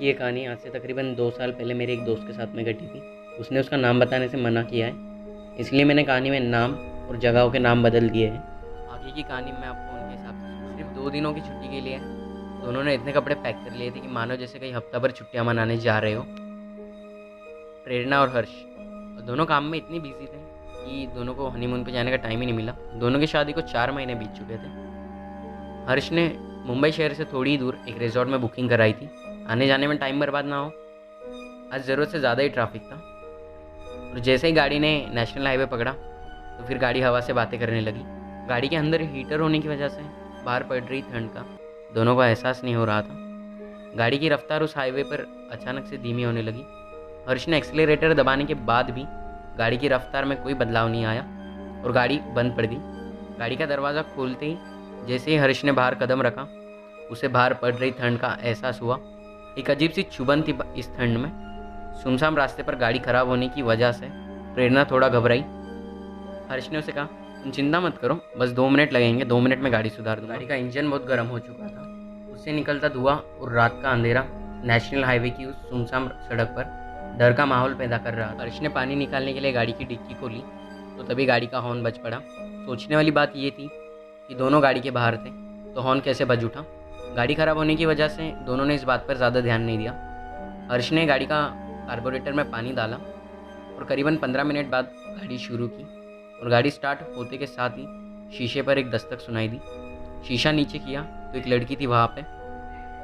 की ये कहानी आज से तकरीबन 2 साल पहले मेरे एक दोस्त के साथ में घटी थी। उसने उसका नाम बताने से मना किया है, इसलिए मैंने कहानी में नाम और जगहों के नाम बदल दिए हैं। आगे की कहानी मैं आपको उनके हिसाब से सिर्फ 2 दिनों की छुट्टी के लिए है। दोनों ने इतने कपड़े पैक कर लिए थे कि मानो जैसे कहीं हफ्ता भर छुट्टियाँ मनाने जा रहे हो। प्रेरणा और हर्ष दोनों काम में इतनी बिजी थे कि दोनों को हनीमून पे जाने का टाइम ही नहीं मिला। दोनों की शादी को 4 महीने बीत चुके थे। हर्ष ने मुंबई शहर से थोड़ी ही दूर एक रिजॉर्ट में बुकिंग कराई थी। आने जाने में टाइम बर्बाद ना हो, आज ज़रूरत से ज़्यादा ही ट्रैफिक था। और जैसे ही गाड़ी ने नेशनल हाईवे पकड़ा तो फिर गाड़ी हवा से बातें करने लगी। गाड़ी के अंदर हीटर होने की वजह से बाहर पड़ रही ठंड का दोनों को एहसास नहीं हो रहा था। गाड़ी की रफ्तार उस हाईवे पर अचानक से धीमी होने लगी। हर्ष ने एक्सीलरेटर दबाने के बाद भी गाड़ी की रफ्तार में कोई बदलाव नहीं आया और गाड़ी बंद पड़ गई। गाड़ी का दरवाज़ा खोलते ही जैसे ही हर्ष ने बाहर कदम रखा, उसे बाहर पड़ रही ठंड का एहसास हुआ। एक अजीब सी चुभन थी इस ठंड में। सुनसान रास्ते पर गाड़ी खराब होने की वजह से प्रेरणा थोड़ा घबराई। हर्ष ने उसे कहा, तुम चिंता मत करो, बस 2 मिनट लगेंगे, 2 मिनट में गाड़ी सुधार दूंगा। गाड़ी का इंजन बहुत गर्म हो चुका था। उससे निकलता धुआं और रात का अंधेरा नेशनल हाईवे की उस सुनसान सड़क पर डर का माहौल पैदा कर रहा था। हर्ष ने पानी निकालने के लिए गाड़ी की डिक्की खोली तो तभी गाड़ी का हॉर्न बज पड़ा। सोचने वाली बात ये थी कि दोनों गाड़ी के बाहर थे तो हॉर्न कैसे बज उठा। गाड़ी ख़राब होने की वजह से दोनों ने इस बात पर ज़्यादा ध्यान नहीं दिया। हर्ष ने गाड़ी का कार्बोरेटर में पानी डाला और करीबन 15 मिनट बाद गाड़ी शुरू की और गाड़ी स्टार्ट होते के साथ ही शीशे पर एक दस्तक सुनाई दी। शीशा नीचे किया तो एक लड़की थी वहाँ पे।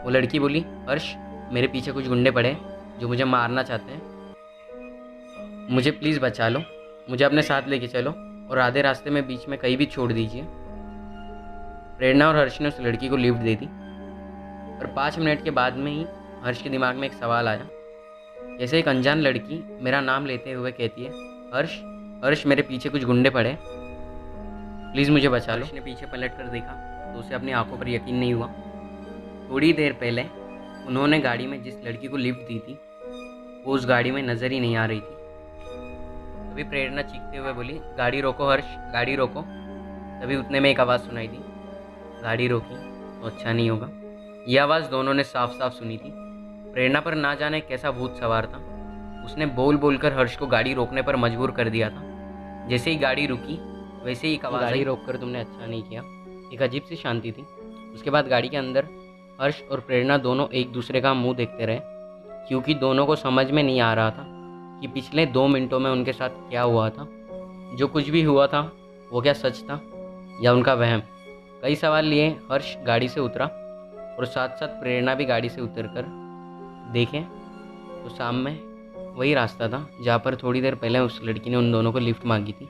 वो लड़की बोली, हर्ष, मेरे पीछे कुछ गुंडे पड़े हैं जो मुझे मारना चाहते हैं, मुझे प्लीज़ बचा लो, मुझे अपने साथ लेके चलो और आधे रास्ते में बीच में कहीं भी छोड़ दीजिए। प्रेरणा और हर्ष ने उस लड़की को लिफ्ट दे दी और 5 मिनट के बाद में ही हर्ष के दिमाग में एक सवाल आया। जैसे एक अनजान लड़की मेरा नाम लेते हुए कहती है, हर्ष, हर्ष, मेरे पीछे कुछ गुंडे पड़े, प्लीज़ मुझे बचा लो। हर्ष ने पीछे पलट कर देखा तो उसे अपनी आंखों पर यकीन नहीं हुआ। थोड़ी देर पहले उन्होंने गाड़ी में जिस लड़की को लिफ्ट दी थी वो उस गाड़ी में नज़र ही नहीं आ रही थी। तभी प्रेरणा चीखते हुए बोली, गाड़ी रोको हर्ष, गाड़ी रोको। तभी उतने में एक आवाज़ सुनाई दी। गाड़ी रोकी तो अच्छा नहीं होगा। यह आवाज़ दोनों ने साफ साफ सुनी थी। प्रेरणा पर ना जाने कैसा भूत सवार था। उसने बोल बोलकर हर्ष को गाड़ी रोकने पर मजबूर कर दिया था। जैसे ही गाड़ी रुकी वैसे ही एक आवाज़, गाड़ी रोककर तुमने अच्छा नहीं किया। एक अजीब सी शांति थी। उसके बाद गाड़ी के अंदर हर्ष और प्रेरणा दोनों एक दूसरे का मुंह देखते रहे, क्योंकि दोनों को समझ में नहीं आ रहा था कि पिछले 2 मिनटों में उनके साथ क्या हुआ था। जो कुछ भी हुआ था वो क्या सच था या उनका वहम। कई सवाल लिए हर्ष गाड़ी से उतरा और साथ साथ प्रेरणा भी गाड़ी से उतरकर देखें तो सामने वही रास्ता था जहाँ पर थोड़ी देर पहले उस लड़की ने उन दोनों को लिफ्ट मांगी थी।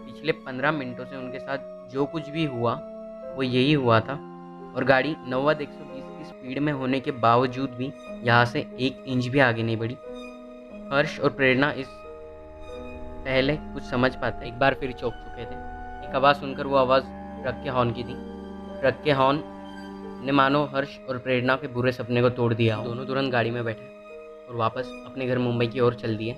पिछले 15 मिनटों से उनके साथ जो कुछ भी हुआ वो यही हुआ था और गाड़ी 90-120 की स्पीड में होने के बावजूद भी यहाँ से 1 इंच भी आगे नहीं बढ़ी। हर्ष और प्रेरणा इस पहले कुछ समझ पाते एक बार फिर चौंक चुके थे। एक आवाज़ सुनकर वो आवाज़ ट्रक के हॉर्न की थी। ट्रक के हॉर्न ने मानो हर्ष और प्रेरणा के बुरे सपने को तोड़ दिया। दोनों तुरंत गाड़ी में बैठे और वापस अपने घर मुंबई की ओर चल दिए।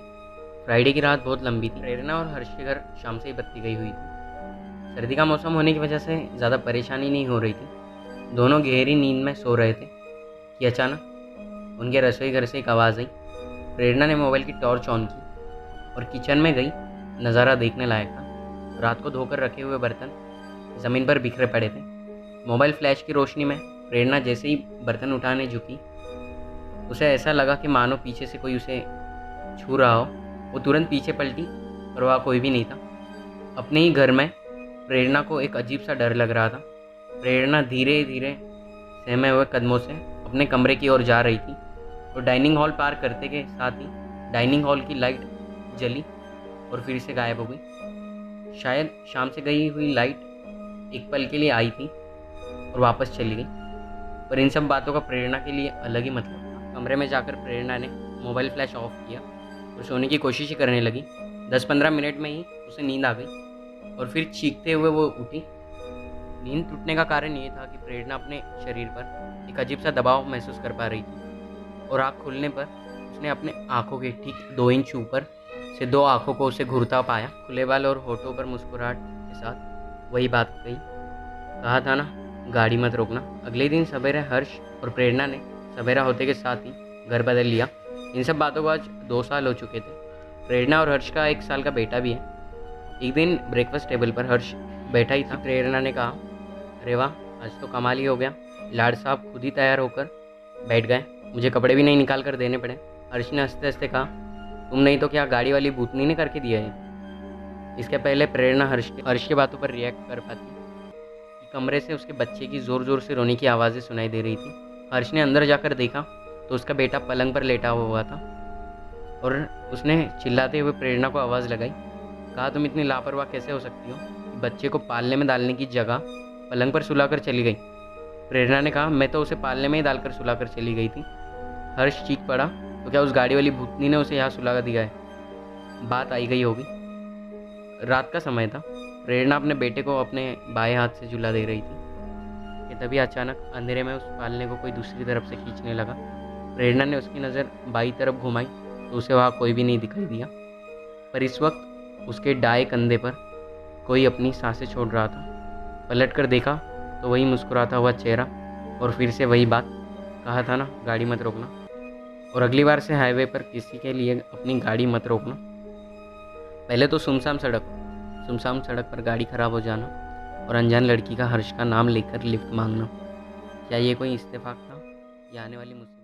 फ्राइडे की रात बहुत लंबी थी। प्रेरणा और हर्ष के घर शाम से ही बत्ती गई हुई थी। सर्दी का मौसम होने की वजह से ज़्यादा परेशानी नहीं हो रही थी। दोनों गहरी नींद में सो रहे थे कि अचानक उनके रसोई घर से एक आवाज़ आई। प्रेरणा ने मोबाइल की टॉर्च ऑन की और किचन में गई। नज़ारा देखने लायक था। रात को धोकर रखे हुए बर्तन ज़मीन पर बिखरे पड़े थे। मोबाइल फ्लैश की रोशनी में प्रेरणा जैसे ही बर्तन उठाने झुकी, उसे ऐसा लगा कि मानो पीछे से कोई उसे छू रहा हो। वो तुरंत पीछे पलटी पर वहाँ कोई भी नहीं था। अपने ही घर में प्रेरणा को एक अजीब सा डर लग रहा था। प्रेरणा धीरे धीरे सहमे हुए कदमों से अपने कमरे की ओर जा रही थी और डाइनिंग हॉल पार करते के साथ ही डाइनिंग हॉल की लाइट जली और फिर से गायब हो गई। शायद शाम से गई हुई लाइट एक पल के लिए आई थी और वापस चली गई। पर इन सब बातों का प्रेरणा के लिए अलग ही मतलब था। कमरे में जाकर प्रेरणा ने मोबाइल फ्लैश ऑफ किया और सोने की कोशिश ही करने लगी। 10-15 मिनट में ही उसे नींद आ गई और फिर चीखते हुए वो उठी। नींद टूटने का कारण ये था कि प्रेरणा अपने शरीर पर एक अजीब सा दबाव महसूस कर पा रही थी और आँख खुलने पर उसने अपने आँखों के ठीक 2 इंच ऊपर से 2 आँखों को उसे घूरता पाया। खुले बाल और होठों पर मुस्कुराहट के साथ वही बात कही, कहा था ना, गाड़ी मत रोकना। अगले दिन सवेरे हर्ष और प्रेरणा ने सवेरा होते के साथ ही घर बदल लिया। इन सब बातों को आज 2 साल हो चुके थे। प्रेरणा और हर्ष का 1 साल का बेटा भी है। एक दिन ब्रेकफास्ट टेबल पर हर्ष बैठा ही था। प्रेरणा ने कहा, अरे वाह, आज तो कमाल ही हो गया। लाड साहब खुद ही तैयार होकर बैठ गए, मुझे कपड़े भी नहीं निकाल कर देने पड़े। हर्ष ने हंसते हंसते कहा, तुम नहीं तो क्या गाड़ी वाली भूतनी ने करके दिया है। इसके पहले प्रेरणा हर्ष की बातों पर रिएक्ट कर पाती कि कमरे से उसके बच्चे की ज़ोर ज़ोर से रोने की आवाज़ें सुनाई दे रही थी। हर्ष ने अंदर जाकर देखा तो उसका बेटा पलंग पर लेटा हुआ था और उसने चिल्लाते हुए प्रेरणा को आवाज़ लगाई, कहा, तुम इतनी लापरवाह कैसे हो सकती हो कि बच्चे को पालने में डालने की जगह पलंग पर सुलाकर चली गई। प्रेरणा ने कहा, मैं तो उसे पालने में ही डालकर सुलाकर चली गई थी। हर्ष चीख पड़ा, तो क्या उस गाड़ी वाली भूतनी ने उसे यहाँ सुला दिया है। बात आई गई होगी। रात का समय था। प्रेरणा अपने बेटे को अपने बाएं हाथ से झुला दे रही थी कि तभी अचानक अंधेरे में उस पालने को कोई दूसरी तरफ से खींचने लगा। प्रेरणा ने उसकी नज़र बाईं तरफ घुमाई तो उसे वहाँ कोई भी नहीं दिखाई दिया, पर इस वक्त उसके दाएं कंधे पर कोई अपनी सांसें छोड़ रहा था। पलट कर देखा तो वही मुस्कुराता हुआ चेहरा और फिर से वही बात, कहा था ना गाड़ी मत रोकना, और अगली बार से हाईवे पर किसी के लिए अपनी गाड़ी मत रोकना। पहले तो सुनसान सड़क पर गाड़ी खराब हो जाना और अनजान लड़की का हर्ष का नाम लेकर लिफ्ट मांगना, क्या ये कोई इत्तेफाक था या आने वाली मुसीबत?